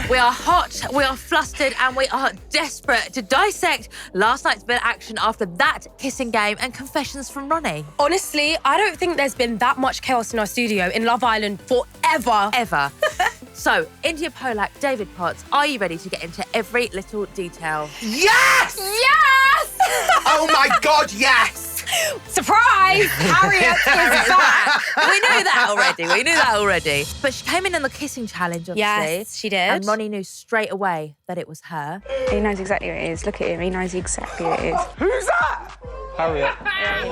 We are hot, we are flustered, and we are desperate to dissect last night's bit of action after that kissing game and confessions from Ronnie. Honestly, I don't think there's been that much chaos in our studio in Love Island forever. Ever. So, Indiyah, Polack, David Potts, are you ready to get into every little detail? Yes! Yes! Oh my God, yes! Surprise! Harriet is back. We knew that already. But she came in on the kissing challenge, obviously. Yes, she did. And Ronnie knew straight away that it was her. He knows exactly what it is. Look at him. He knows exactly what it is. Who's that? Harriet.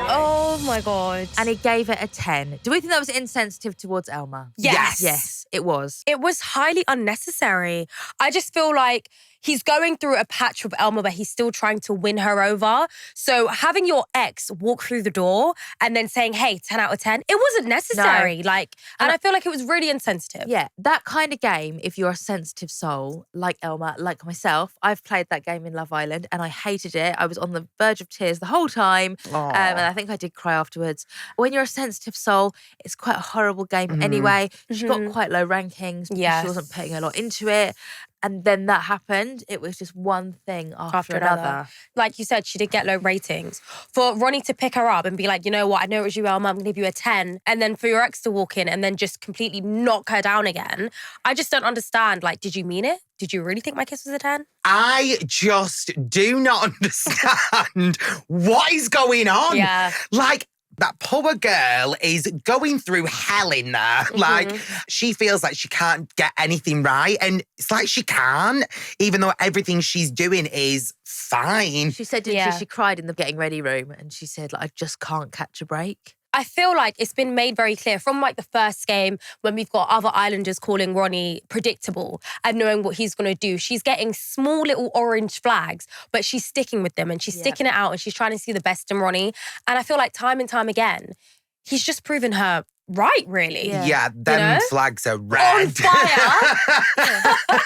Oh my God. And he gave it a 10. Do we think that was insensitive towards Elma? Yes. Yes, it was. It was highly unnecessary. I just feel like he's going through a patch with Elma where he's still trying to win her over. So having your ex walk through the door and then saying, hey, 10 out of 10, it wasn't necessary. No. And I feel like it was really insensitive. Yeah, that kind of game, if you're a sensitive soul, like Elma, like myself, I've played that game in Love Island and I hated it. I was on the verge of tears the whole time. And I think I did cry afterwards. When you're a sensitive soul, it's quite a horrible game anyway. She got quite low rankings because she wasn't putting a lot into it. And then that happened. It was just one thing after another. Like you said, she did get low ratings. For Ronnie to pick her up and be like, you know what, I know it was you, Elma, I'm going to give you a 10. And then for your ex to walk in and then just completely knock her down again. I just don't understand. Like, did you mean it? Did you really think my kiss was a 10? I just do not understand what is going on. Yeah. Like, that poor girl is going through hell in there. Like, she feels like she can't get anything right. And it's like she can't, even though everything she's doing is fine. She said, she cried in the getting ready room and she said, like, I just can't catch a break. I feel like it's been made very clear from like the first game when we've got other Islanders calling Ronnie predictable and knowing what he's going to do. She's getting small little orange flags, but she's sticking with them and she's sticking it out and she's trying to see the best in Ronnie. And I feel like time and time again, he's just proven her right, really. Yeah, them flags are red. On fire.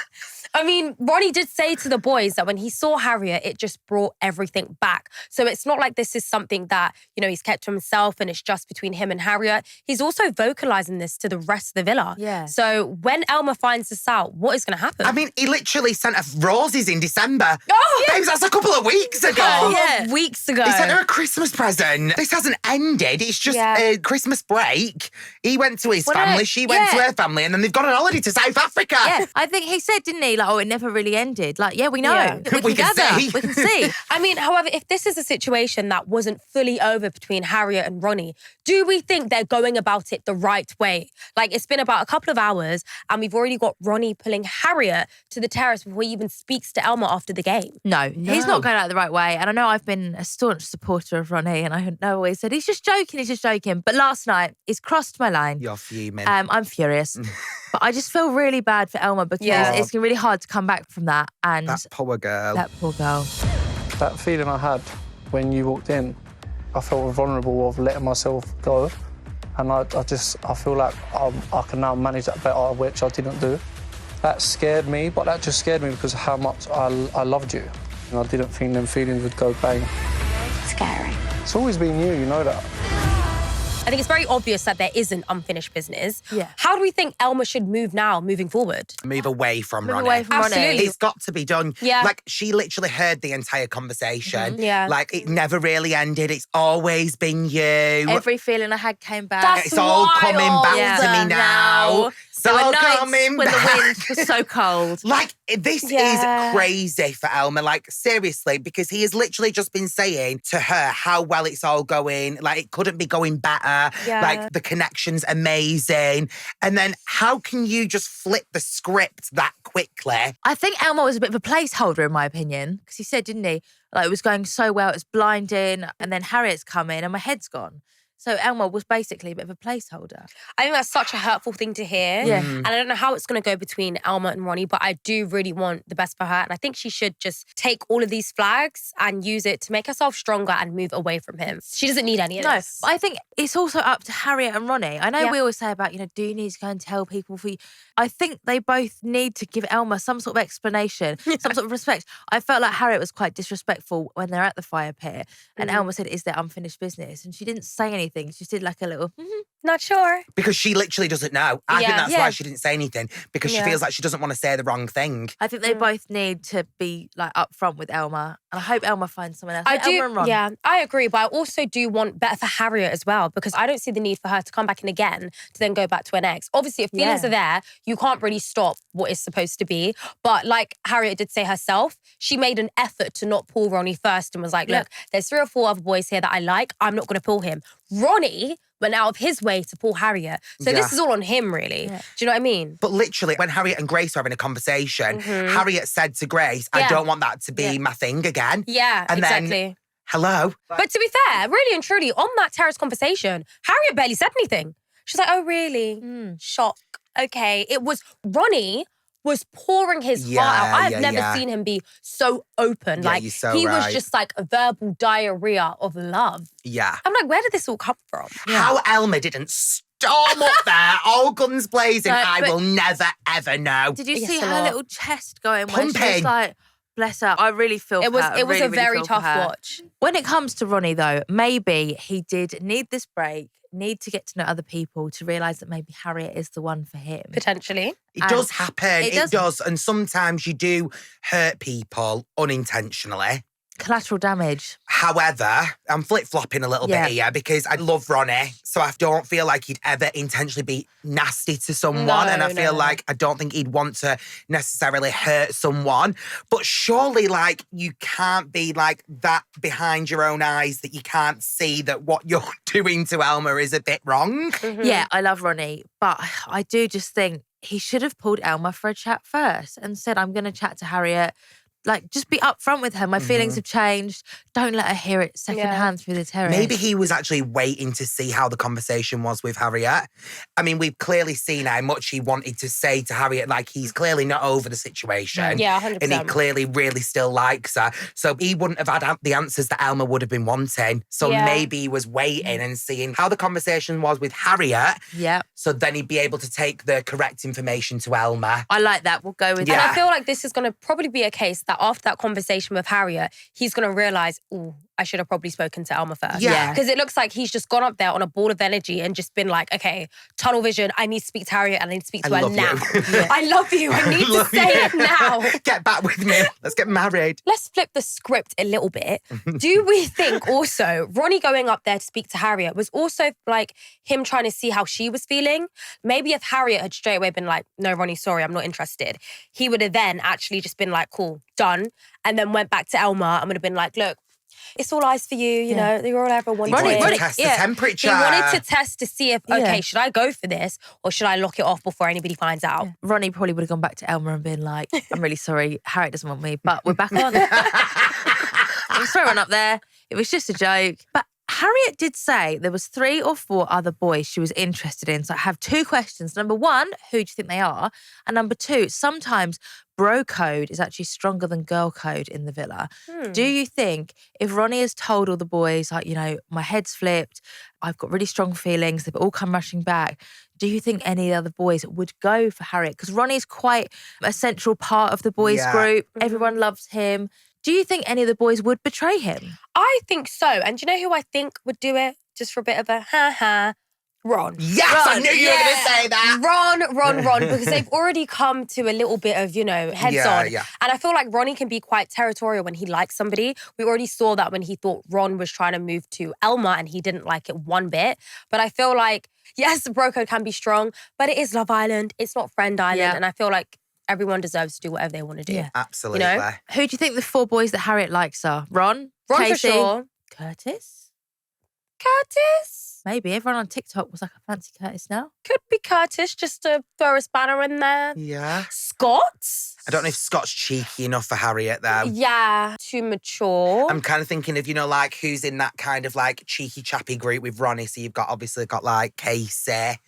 I mean, Ronnie did say to the boys that when he saw Harriet, it just brought everything back. So it's not like this is something that, you know, he's kept to himself and it's just between him and Harriet. He's also vocalizing this to the rest of the villa. Yeah. So when Elma finds this out, what is going to happen? I mean, he literally sent her roses in December. Oh, Babes, that's a couple of weeks ago. Weeks ago. He sent her a Christmas present. This hasn't ended. It's just a Christmas break. He went to his family, she went to her family, and then they've gone on holiday to South Africa. Yeah, I think he said, didn't he? Like, oh, it never really ended. Like, yeah, we know. Yeah. We can gather. see. We can see. I mean, however, if this is a situation that wasn't fully over between Harriet and Ronnie, do we think they're going about it the right way? Like, it's been about a couple of hours and we've already got Ronnie pulling Harriet to the terrace before he even speaks to Elma after the game. No, he's not going out the right way. And I know I've been a staunch supporter of Ronnie and I know always said, he's just joking. But last night, he's crossed my line. You're fuming. I'm furious. But I just feel really bad for Elma because it's really hard to come back from that. And that poor girl. That poor girl. That feeling I had when you walked in, I felt vulnerable of letting myself go. And I feel like I can now manage that better, which I didn't do. That scared me, but that just scared me because of how much I loved you. And I didn't think them feelings would go bang. Scary. It's always been you know that. I think it's very obvious that there isn't unfinished business. Yeah. How do we think Elma should move now, moving forward? Move away from Move Ronnie. away from Ronnie. Absolutely. It's got to be done. Yeah. Like, she literally heard the entire conversation. Yeah. Like, it never really ended. It's always been you. Every feeling I had came back. That's It's all coming back wild. to me now. It's There were all nights coming when back. the wind was so cold. Like, this is crazy for Elma. Like, seriously, because he has literally just been saying to her how well it's all going. Like, it couldn't be going better. Yeah. Like, the connection's amazing. And then how can you just flip the script that quickly? I think Elma was a bit of a placeholder, in my opinion, because he said, didn't he? Like, it was going so well, it was blinding, and then Harriet's come in and my head's gone. So Elma was basically a bit of a placeholder. I think that's such a hurtful thing to hear. Yeah. And I don't know how it's going to go between Elma and Ronnie, but I do really want the best for her. And I think she should just take all of these flags and use it to make herself stronger and move away from him. She doesn't need any of this. But I think it's also up to Harriet and Ronnie. I know we always say about, do you need to go and tell people? I think they both need to give Elma some sort of explanation, some sort of respect. I felt like Harriet was quite disrespectful when they're at the fire pit. And Elma said, is there unfinished business? And she didn't say anything. anything. She just did like a little, Not sure. Because she literally doesn't know. I think Yeah. that's why she didn't say anything. Because she Yeah. feels like she doesn't want to say the wrong thing. I think they both need to be like upfront with Elma. And I hope Elma finds someone else. I Elma do, and Ron. yeah, I agree, but I also do want better for Harriet as well, because I don't see the need for her to come back in again to then go back to an ex. Obviously, if feelings are there, you can't really stop what is supposed to be. But like Harriet did say herself, she made an effort to not pull Ronnie first and was like, look, there's 3 or 4 other boys here that I like. I'm not going to pull him. Ronnie went out of his way to pull Harriet. So this is all on him, really. Yeah. Do you know what I mean? But literally, when Harriet and Grace were having a conversation, Harriet said to Grace, I don't want that to be my thing again. Yeah, and exactly. Then, hello? But to be fair, really and truly, on that terrace conversation, Harriet barely said anything. She's like, oh, really? Shock. Okay. It was Ronnie was pouring his heart out. I've never seen him be so open. Yeah, like, you're so he was right. just like a verbal diarrhea of love. Yeah. I'm like, where did this all come from? How Elma didn't storm up there, all guns blazing, I will never, ever know. Did you see her little chest going where she was Pumping. like, bless her. I really feel It was for her. it was really, a very really feel for tough her. watch. When it comes to Ronnie, though, maybe he did need this break, need to get to know other people to realise that maybe Harriet is the one for him. Potentially. It does happen. It does. And sometimes you do hurt people unintentionally. Collateral damage. However, I'm flip-flopping a little bit here because I love Ronnie, so I don't feel like he'd ever intentionally be nasty to someone. And I feel like I don't think he'd want to necessarily hurt someone. But surely, like, you can't be like that behind your own eyes that you can't see that what you're doing to Elma is a bit wrong. Yeah, I love Ronnie, but I do just think he should have pulled Elma for a chat first and said, I'm going to chat to Harriet. Like, just be upfront with her. My feelings have changed. Don't let her hear it secondhand through the terrace. Maybe he was actually waiting to see how the conversation was with Harriet. I mean, we've clearly seen how much he wanted to say to Harriet. Like, he's clearly not over the situation. Yeah, 100%. And he clearly really still likes her. So he wouldn't have had the answers that Elma would have been wanting. So maybe he was waiting and seeing how the conversation was with Harriet. Yeah. So then he'd be able to take the correct information to Elma. I like that. We'll go with And that. I feel like this is going to probably be a case that after that conversation with Harriet, he's going to realise, ooh, I should have probably spoken to Elma first. Yeah. Because it looks like he's just gone up there on a ball of energy and just been like, okay, tunnel vision, I need to speak to Harriet and I need to speak to her now. I love you. I need to say it now. Get back with me. Let's get married. Let's flip the script a little bit. Do we think also Ronnie going up there to speak to Harriet was also like him trying to see how she was feeling? Maybe if Harriet had straight away been like, no, Ronnie, sorry, I'm not interested, he would have then actually just been like, cool, done. And then went back to Elma and would have been like, look, it's all eyes for you, you know, you're all I ever wanted. Ronnie to test the temperature. He wanted to test to see if, okay, should I go for this or should I lock it off before anybody finds out? Yeah. Ronnie probably would have gone back to Elma and been like, I'm really sorry, Harriet doesn't want me, but we're back on. I'm sorry, run up there. It was just a joke. But Harriet did say there was 3 or 4 other boys she was interested in. So I have 2 questions. Number 1, who do you think they are? And number 2, sometimes bro code is actually stronger than girl code in the villa. Do you think if Ronnie has told all the boys, like, you know, my head's flipped, I've got really strong feelings, they've all come rushing back, do you think any of the other boys would go for Harriet? Because Ronnie's quite a central part of the boys group. Everyone loves him. Do you think any of the boys would betray him? I think so. And do you know who I think would do it? Just for a bit of a ha-ha. Ron. Yes, Ron, I knew you were going to say that. Ron, because they've already come to a little bit of, you know, heads on. Yeah. And I feel like Ronnie can be quite territorial when he likes somebody. We already saw that when he thought Ron was trying to move to Elma and he didn't like it one bit. But I feel like, yes, the bro code can be strong, but it is Love Island. It's not Friend Island. Yeah. And I feel like everyone deserves to do whatever they want to do. Yeah. Absolutely. You know? Who do you think the 4 boys that Harriet likes are? Ron? Ron Casey? for sure. Curtis? Curtis? Maybe. Everyone on TikTok was like, I fancy Curtis now. Could be Curtis, just to throw a spanner in there. Yeah. Scott? I don't know if Scott's cheeky enough for Harriet, though. Yeah, too mature. I'm kind of thinking of, you know, like who's in that kind of like cheeky chappy group with Ronnie. So you've obviously got like Casey.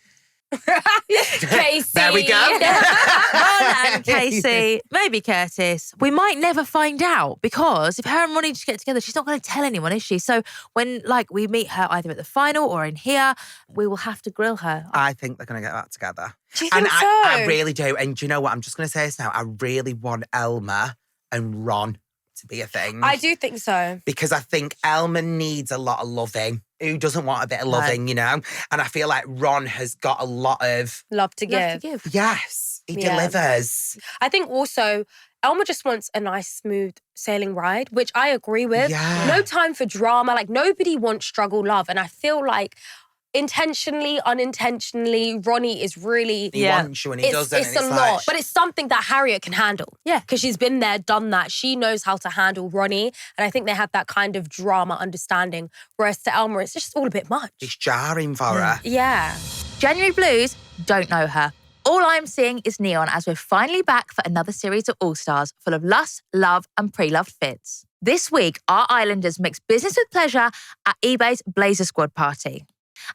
Casey. There we go. Ron and Casey, maybe Curtis. We might never find out because if her and Ronnie just get together, she's not going to tell anyone, is she? So when like we meet her either at the final or in here, we will have to grill her. I think they're going to get back together. Do you And think so? I really do. And do you know what? I'm just going to say this now. I really want Elma and Ron to be a thing. I do think so. Because I think Elma needs a lot of loving who doesn't want a bit of loving, you know? And I feel like Ron has got a lot of... Love to give. Yes, he delivers. I think also... Elma just wants a nice, smooth sailing ride, which I agree with. Yeah. No time for drama. Like, nobody wants struggle love. And I feel like intentionally, unintentionally, Ronnie is really... He wants you and he doesn't. It's a lot. But it's something that Harriet can handle. Yeah. Because she's been there, done that. She knows how to handle Ronnie. And I think they have that kind of drama understanding. Whereas to Elma, it's just all a bit much. It's jarring for her. Yeah. January Blues don't know her. All I'm seeing is neon as we're finally back for another series of All-Stars full of lust, love and pre-loved fits. This week, our Islanders mixed business with pleasure at eBay's Blazer Squad party.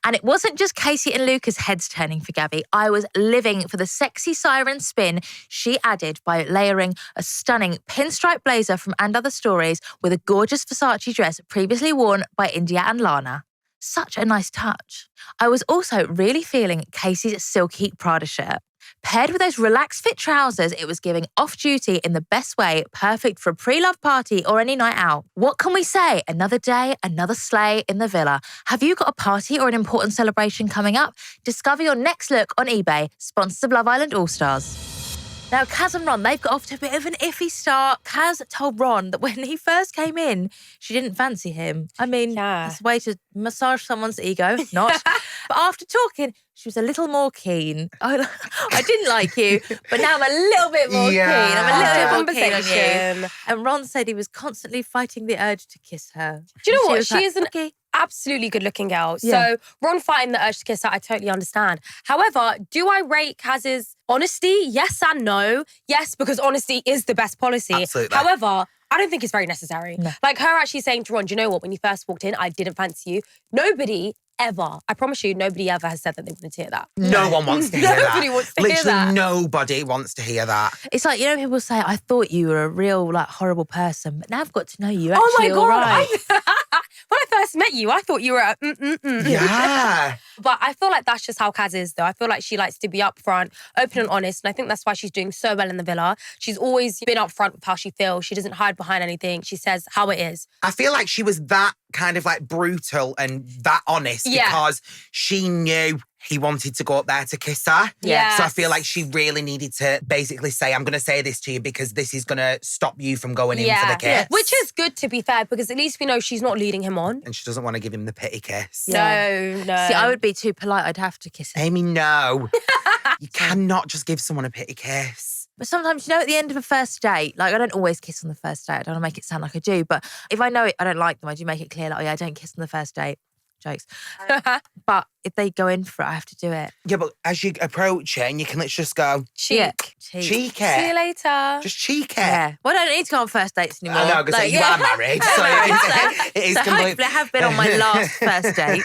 And it wasn't just Casey and Luca's heads turning for Gabby. I was living for the sexy siren spin she added by layering a stunning pinstripe blazer from And Other Stories with a gorgeous Versace dress previously worn by Indiyah and Lana. Such a nice touch. I was also really feeling Casey's silky Prada shirt. Paired with those relaxed fit trousers, it was giving off-duty in the best way, perfect for a pre-love party or any night out. What can we say? Another day, another sleigh in the villa. Have you got a party or an important celebration coming up? Discover your next look on eBay, sponsors of Love Island All-Stars. Now, Kaz and Ron, they've got off to a bit of an iffy start. Kaz told Ron that when he first came in, she didn't fancy him. I mean, that's a way to massage someone's ego, not. But after talking, she was a little more keen. I didn't like you, but now I'm a little bit more keen. I'm a little bit more keen on you. And Ron said he was constantly fighting the urge to kiss her. Do you know what? She is an okay. absolutely good-looking girl. Yeah. So Ron fighting the urge to kiss her, I totally understand. However, do I rate Kaz's honesty? Yes and no. Yes, because honesty is the best policy. Absolutely. However, I don't think it's very necessary. No. Like her actually saying to Ron, do you know what? When you first walked in, I didn't fancy you. Nobody ever, I promise you, nobody ever has said that they wanted to hear that. No one wants to hear that. Nobody wants to hear that. Literally nobody wants to hear that. It's like, you know, people say, I thought you were a real, like, horrible person, but now I've got to know you. Oh my actually God. all right. When I first met you, I thought you were a Yeah. But I feel like that's just how Kaz is, though. I feel like she likes to be upfront, open and honest, and I think that's why she's doing so well in the villa. She's always been upfront with how she feels. She doesn't hide behind anything. She says how it is. I feel like she was that kind of like brutal and that honest because she knew he wanted to go up there to kiss her. Yeah. So I feel like she really needed to basically say, I'm going to say this to you because this is going to stop you from going in for the kiss. Which is good, to be fair, because at least we know she's not leading him on. And she doesn't want to give him the pity kiss. No. See, I would be too polite. I'd have to kiss him. Amy, no. You cannot just give someone a pity kiss. But sometimes, you know, at the end of a first date, like I don't always kiss on the first date. I don't want to make it sound like I do. But if I know I don't like them, I do make it clear, like, oh yeah, I don't kiss on the first date. Jokes. But if they go in for it, I have to do it. Yeah, but as you approach it, and you can let's just go, Cheek. cheek it. See you later. Just cheek it. Yeah. Well, I don't need to go on first dates anymore. I know, because you are married. So it is so complete. hopefully I have been on my last first date.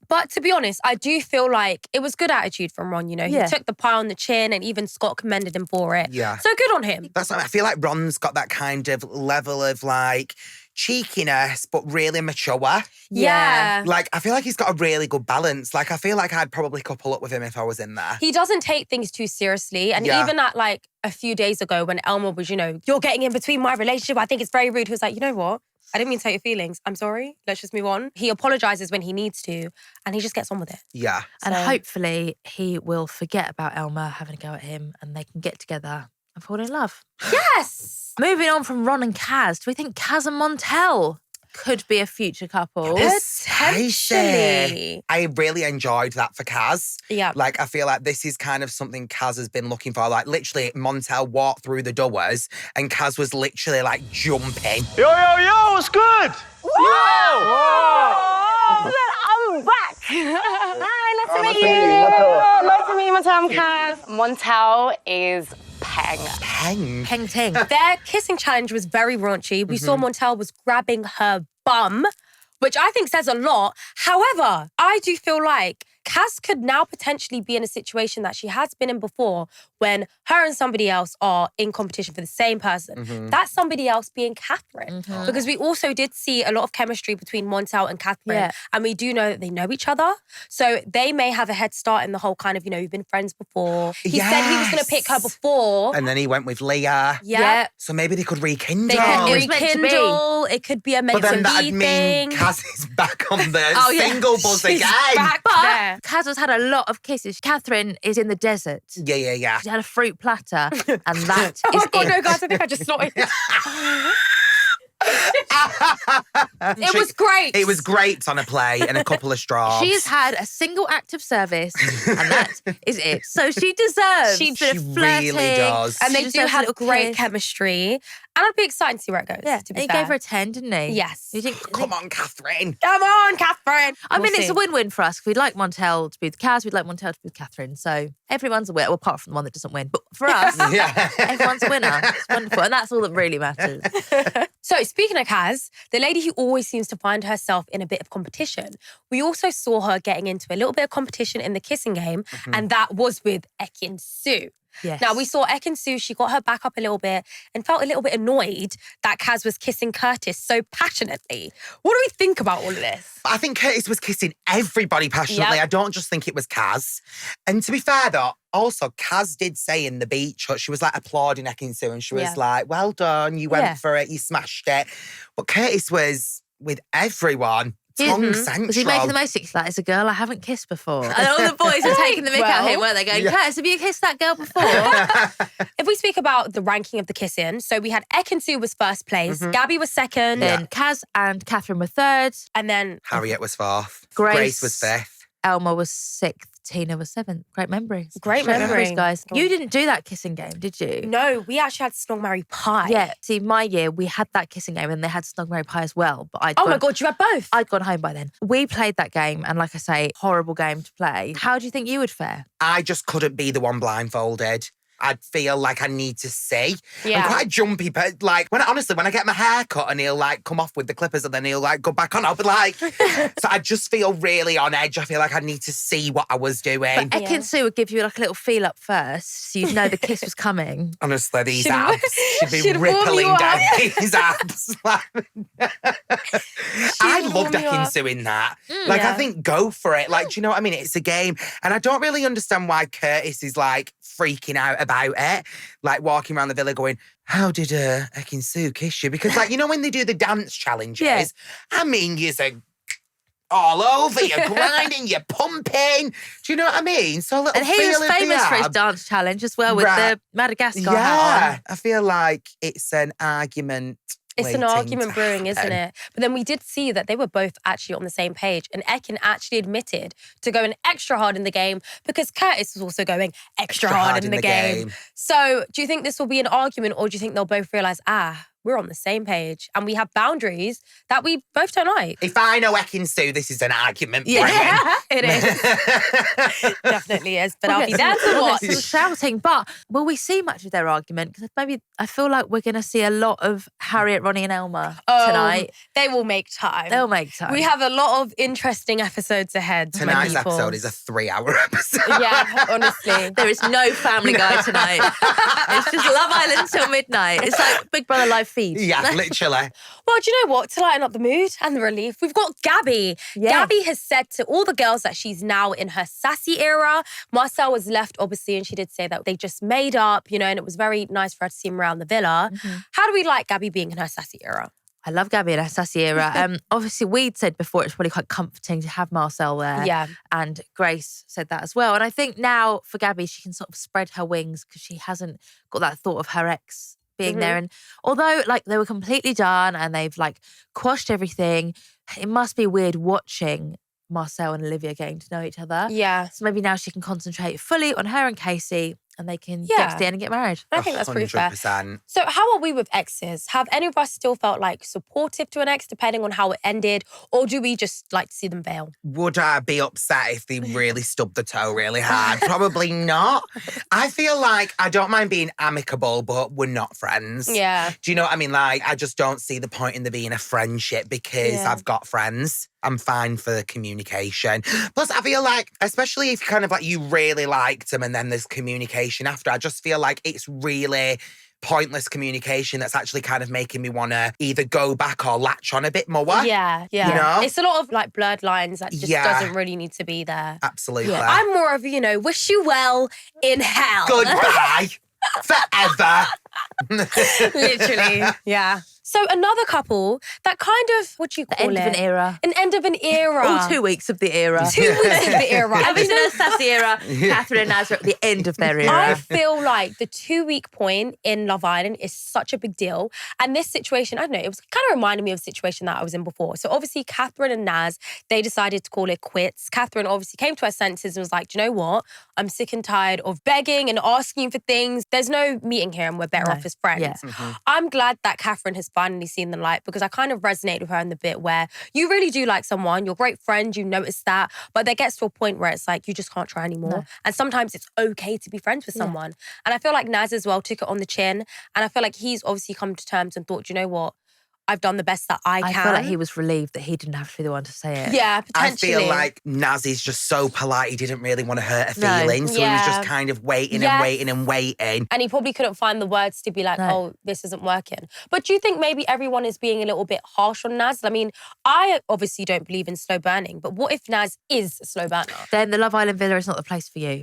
But to be honest, I do feel like it was good attitude from Ron, you know. He took the pie on the chin and even Scott commended him for it. Yeah. So good on him. That's like, I feel like Ron's got that kind of level of like cheekiness, but really mature. Yeah. Like, I feel like he's got a really good balance. Like, I feel like I'd probably couple up with him if I was in there. He doesn't take things too seriously. And even at like a few days ago when Elma was, you know, you're getting in between my relationship, I think it's very rude. He was like, you know what? I didn't mean to hurt your feelings. I'm sorry. Let's just move on. He apologizes when he needs to and he just gets on with it. Yeah. And hopefully he will forget about Elma having a go at him and they can get together and fall in love. Yes! Moving on from Ron and Kaz, do we think Kaz and Montel could be a future couple? Potentially. I really enjoyed that for Kaz. Yeah. Like, I feel like this is kind of something Kaz has been looking for. Like, literally, Montel walked through the doors and Kaz was literally, like, jumping. Yo, what's good? I'm back. Hi, nice to meet you. Nice to meet you, Montel. I'm Kaz. Montel is peng. Peng. Peng ting. Their kissing challenge was very raunchy. We saw Montel was grabbing her bum, which I think says a lot. However, I do feel like Kaz could now potentially be in a situation that she has been in before when her and somebody else are in competition for the same person. That's somebody else being Catherine. Because we also did see a lot of chemistry between Montel and Catherine. And we do know that they know each other. So they may have a head start in the whole kind of, you've been friends before. He said he was going to pick her before. And then he went with Leah. Yeah. So maybe they could rekindle. They could was meant to be. rekindle. It could be a meant But then to that'd be mean thing. Kaz is back on the single buzz She's again. back there. Kaz has had a lot of kisses. Catherine is in the desert. Yeah. She had a fruit platter, and that is Oh my God, it. no, guys, I think I just snorted. It was great. It was grapes on a plate and a couple of straws. She has had a single act of service, and that is it. So she deserves. She a bit of really flirting. does. And they She do deserves a have little great kiss. chemistry. And I'd be excited to see where it goes. Yeah, to be he fair. gave her a 10, didn't he? Yes. You think? Come on, Catherine. Come on, Catherine. I mean, We'll it's see. a win-win for us. 'Cause we'd like Montel to be with Kaz, we'd like Montel to be with Catherine. So everyone's a winner, well, apart from the one that doesn't win. But for us, everyone's a winner. It's wonderful, and that's all that really matters. So speaking of Kaz, the lady who always seems to find herself in a bit of competition, we also saw her getting into a little bit of competition in the kissing game, and that was with Ekin Su. Yes. Now, we saw Ekin Su, she got her back up a little bit and felt a little bit annoyed that Kaz was kissing Curtis so passionately. What do we think about all of this? I think Curtis was kissing everybody passionately. Yep. I don't just think it was Kaz. And to be fair, though, also, Kaz did say in the beach hut, she was like applauding Ekin Su and she was like, well done, you went for it, you smashed it. But Curtis was with everyone. Tongue central. Was he making the most? He's like, it's a girl I haven't kissed before. And all the boys are taking the mick out of him, weren't they? Going, Curtis, have you kissed that girl before? If we speak about the ranking of the kissing, so we had Ekin Su was first place, Gabby was second, Then Kaz and Catherine were third. and then Harriet was fourth. Grace was fifth. Elma was sixth. Tina was seventh. Great memories. Great memories, memory. guys. You didn't do that kissing game, did you? no, we actually had Snog, Marry, Pie. Yeah. See, my year, we had that kissing game and they had Snog, Marry, Pie as well. But Oh my God, you had both. I'd gone home by then. We played that game and like I say, horrible game to play. How do you think you would fare? I just couldn't be the one blindfolded. I'd feel like I need to see. Yeah. I'm quite jumpy, but like when I get my hair cut and he'll like come off with the clippers and then he'll like go back on, I'll be like, so I just feel really on edge. I feel like I need to see what I was doing. But Ekin Su would give you like a little feel up first, so you'd know the kiss was coming. Honestly, these Should- abs should be should warm you rippling up. down these abs. I loved warm you Ekin up. Su in that. Like, I think go for it. Like, do you know what I mean? It's a game. And I don't really understand why Curtis is like freaking out about it. Like walking around the villa going, how did Ekin Su kiss you? Because like, you know when they do the dance challenges? I mean, you're all over, you're grinding, you're pumping. Do you know what I mean? So a little And he was feel of the famous for his ab. dance challenge as well with Right. the Madagascar hat on. I feel like it's an argument. It's an waiting argument to brewing, isn't happen. it? But then we did see that they were both actually on the same page. And Ekin actually admitted to going extra hard in the game because Curtis was also going extra hard in the game. So do you think this will be an argument or do you think they'll both realise, we're on the same page and we have boundaries that we both don't like? If I know Ekin Su, this is an argument. Yeah, it is. Definitely is. But I'll be there to We'll watch. get some shouting. But will we see much of their argument? Because maybe I feel like we're going to see a lot of Harriet, Ronnie and Elma tonight. They will make time. They'll make time. We have a lot of interesting episodes ahead. my Tonight's people. episode is a 3-hour episode. Yeah, honestly. There is no Family Guy tonight. It's just Love Island till midnight. It's like Big Brother live feed. Yeah, literally. Well, do you know what? To lighten up the mood and the relief, we've got Gabby. Yeah. Gabby has said to all the girls that she's now in her sassy era. Marcel was left, obviously, and she did say that they just made up, and it was very nice for her to see him around the villa. How do we like Gabby being in her sassy era? I love Gabby in her sassy era. Obviously, we'd said before it's probably quite comforting to have Marcel there. Yeah. And Grace said that as well. And I think now for Gabby, she can sort of spread her wings because she hasn't got that thought of her ex being there. And although like they were completely done and they've like quashed everything, it must be weird watching Marcel and Olivia getting to know each other. Yeah. So maybe now she can concentrate fully on her and Casey and they can get to the end and get married. I think that's pretty fair. 100%. So how are we with exes? Have any of us still felt like supportive to an ex depending on how it ended? Or do we just like to see them bail? Would I be upset if they really stubbed the toe really hard? Probably not. I feel like I don't mind being amicable, but we're not friends. Yeah. Do you know what I mean? Like, I just don't see the point in there being a friendship because I've got friends. I'm fine for the communication. Plus, I feel like, especially if kind of like you really liked them and then there's communication after, I just feel like it's really pointless communication that's actually kind of making me want to either go back or latch on a bit more. Yeah. You know? It's a lot of like blurred lines that just doesn't really need to be there. Absolutely. Yeah. I'm more of, wish you well in hell. Goodbye. Forever. Literally. Yeah. So another couple that kind of, what do you call it? End of an era. An end of an era. All 2 weeks of the era. 2 weeks of the era. I've been in a sassy era. Catherine and Naz are at the end of their era. I feel like the 2-week point in Love Island is such a big deal. And this situation, I don't know, it was kind of reminding me of a situation that I was in before. So obviously Catherine and Naz, they decided to call it quits. Catherine obviously came to her senses and was like, do you know what? I'm sick and tired of begging and asking you for things. There's no meeting here and we're better off as friends. Yeah. I'm glad that Catherine has finally seen the light because I kind of resonate with her in the bit where you really do like someone, you're a great friend, you notice that, but there gets to a point where it's like you just can't try anymore. No. And sometimes it's okay to be friends with someone. And I feel like Naz as well took it on the chin. And I feel like he's obviously come to terms and thought, you know what? I've done the best that I can. I feel like he was relieved that he didn't have to be the one to say it. Yeah, potentially. I feel like Naz is just so polite. He didn't really want to hurt her feelings. So he was just kind of waiting and waiting and waiting. And he probably couldn't find the words to be like, oh, this isn't working. But do you think maybe everyone is being a little bit harsh on Naz? I mean, I obviously don't believe in slow burning, but what if Naz is a slow burner? Then the Love Island villa is not the place for you.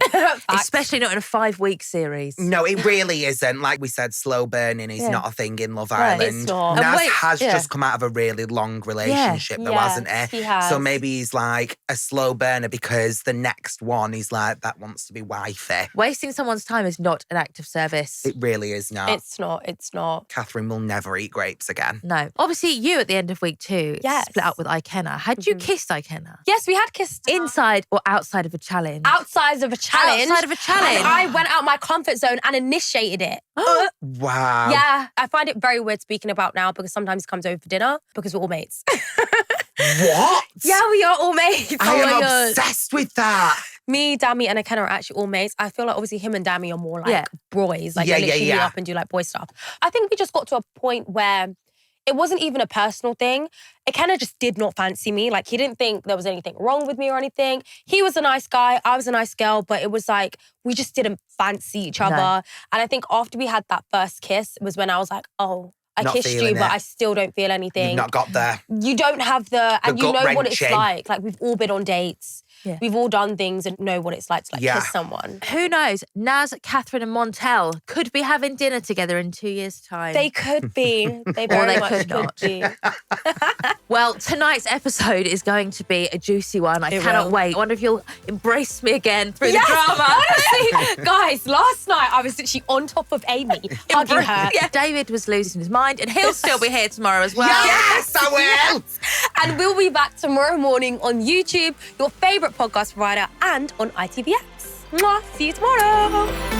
Especially not in a 5-week series. No, it really isn't. Like we said, slow burning is not a thing in Love Island. It's not. Naz has just come out of a really long relationship, though, hasn't he has. So maybe he's like a slow burner because the next one is like, that wants to be wifey. Wasting someone's time is not an act of service. It really is not. It's not. Catherine will never eat grapes again. No. Obviously, you at the end of week 2 split up with Ikenna. Had you kissed Ikenna? Yes, we had kissed. Inside or outside of a challenge? Outside of a challenge. Outside of a challenge. And I went out my comfort zone and initiated it. Wow. Yeah, I find it very weird speaking about now because sometimes he comes over for dinner because we're all mates. What? Yeah, we are all mates. I am obsessed with that. Me, Dami, and Ikenna are actually all mates. I feel like obviously him and Dami are more like boys. Like they literally meet up and do like boy stuff. I think we just got to a point where it wasn't even a personal thing. Ikenna just did not fancy me. Like he didn't think there was anything wrong with me or anything. He was a nice guy. I was a nice girl. But it was like, we just didn't fancy each other. No. And I think after we had that first kiss was when I was like, oh, I Not kissed you, feeling but it. I still don't feel anything. You've not got there. You don't have and you know what it's gut-wrenching. like. Like we've all been on dates. Yeah. We've all done things and know what it's like to kiss someone. Who knows? Naz, Catherine and Montel could be having dinner together in 2 years' time. They could be. They very much could be. Well, tonight's episode is going to be a juicy one. I cannot wait. I wonder if you'll embrace me again through the drama. Honestly, guys, last night I was literally on top of Amy, hugging her. Yeah. David was losing his mind and he'll still be here tomorrow as well. Yes, I will. And we'll be back tomorrow morning on YouTube, your favourite podcast provider, and on ITVX. Mwah. See you tomorrow.